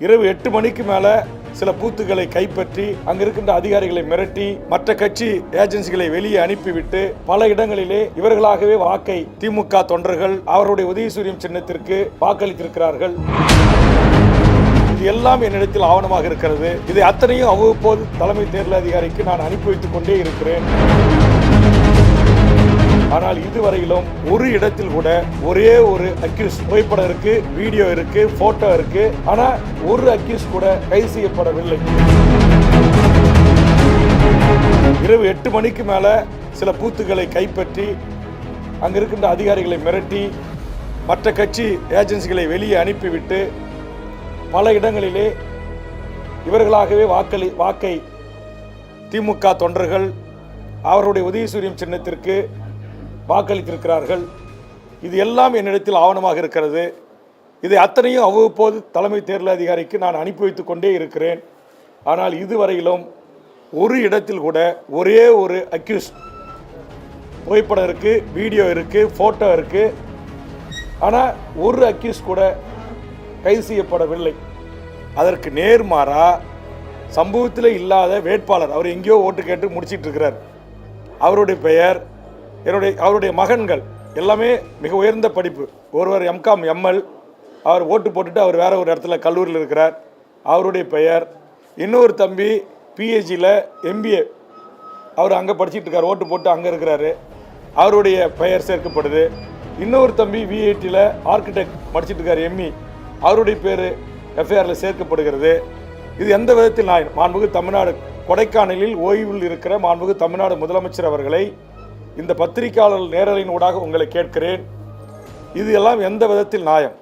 இரவு 8 மணிக்கு மேல சில பூத்துக்களை கைப்பற்றி அங்க இருக்கின்ற அதிகாரிகளை மிரட்டி மற்ற கட்சி ஏஜென்சிகளை வெளியே அனுப்பிவிட்டு பல இடங்களிலே இவர்களாகவே வாக்கை திமுக தொண்டர்கள் அவருடைய உதயசூரியன் சின்னத்திற்கு வாக்களித்திருக்கிறார்கள். இது எல்லாம் என்னிடத்தில் ஆவணமாக இருக்கிறது. இதை அத்தனையும் அவ்வப்போது தலைமை தேர்தல் அதிகாரிக்கு நான் அனுப்பி வைத்துக் கொண்டே இருக்கிறேன். ஆனால் இதுவரையிலும் ஒரு இடத்தில் கூட ஒரே ஒரு அக்யூஸ் புகைப்படம் இருக்கு, வீடியோ இருக்கு, போட்டோ இருக்கு, ஆனா ஒரு அக்யூஸ் கூட கைது செய்யப்படவில்லை. இரவு 8 மணிக்கு மேல சில பூத்துக்களை கைப்பற்றி அங்க இருக்கின்ற அதிகாரிகளை மிரட்டி மற்ற கட்சி ஏஜென்சிகளை வெளியே அனுப்பிவிட்டு பல இடங்களிலே இவர்களாகவே வாக்கை திமுக தொண்டர்கள் அவருடைய உதயசூரியன் சின்னத்திற்கு வாக்களித்திருக்கிறார்கள். இது எல்லாம் என்னிடத்தில் ஆவணமாக இருக்கிறது. இதை அத்தனையும் அவ்வப்போது தலைமை தேர்தல் அதிகாரிக்கு நான் அனுப்பி வைத்துக் கொண்டே இருக்கிறேன். ஆனால் இதுவரையிலும் ஒரு இடத்தில் கூட ஒரே ஒரு அக்யூஸ் புகைப்படம் இருக்கு, வீடியோ இருக்கு, போட்டோ இருக்கு, ஆனால் ஒரு அக்யூஸ் கூட கைது செய்யப்படவில்லை. அதற்கு நேர்மாறா சம்பவத்தில் இல்லாத வேட்பாளர் அவர் எங்கேயோ ஓட்டு கேட்டு முடிச்சிட்டு இருக்கிறார். அவருடைய பெயர், அவருடைய மகன்கள் எல்லாமே மிக உயர்ந்த படிப்பு. ஒருவர் எம்காம் எம்எல், அவர் ஓட்டு போட்டுட்டு அவர் வேற ஒரு இடத்துல கல்லூரியில் இருக்கிறார், அவருடைய பெயர். இன்னொரு தம்பி பிஹெச்சியில் எம்பிஏ, அவர் அங்கே படிச்சுட்டு இருக்கார், ஓட்டு போட்டு அங்கே இருக்கிறாரு, அவருடைய பெயர் சேர்க்கப்படுது. இன்னொரு தம்பி விஐடியில் ஆர்கிடெக்ட் படிச்சுட்டு இருக்கார், எம்இ, அவருடைய பேர் எஃப்ஐஆரில் சேர்க்கப்படுகிறது. இது எந்த விதத்தில் மாண்புமிகு தமிழ்நாடு கொடைக்கானலில் ஓய்வில் இருக்கிற மாண்புமிகு தமிழ்நாடு முதலமைச்சர் அவர்களை இந்த பத்திரிகையாளர் நேரலின் ஊடாக உங்களை கேட்கிறேன், இது எல்லாம் எந்த விதத்தில் நியாயம்?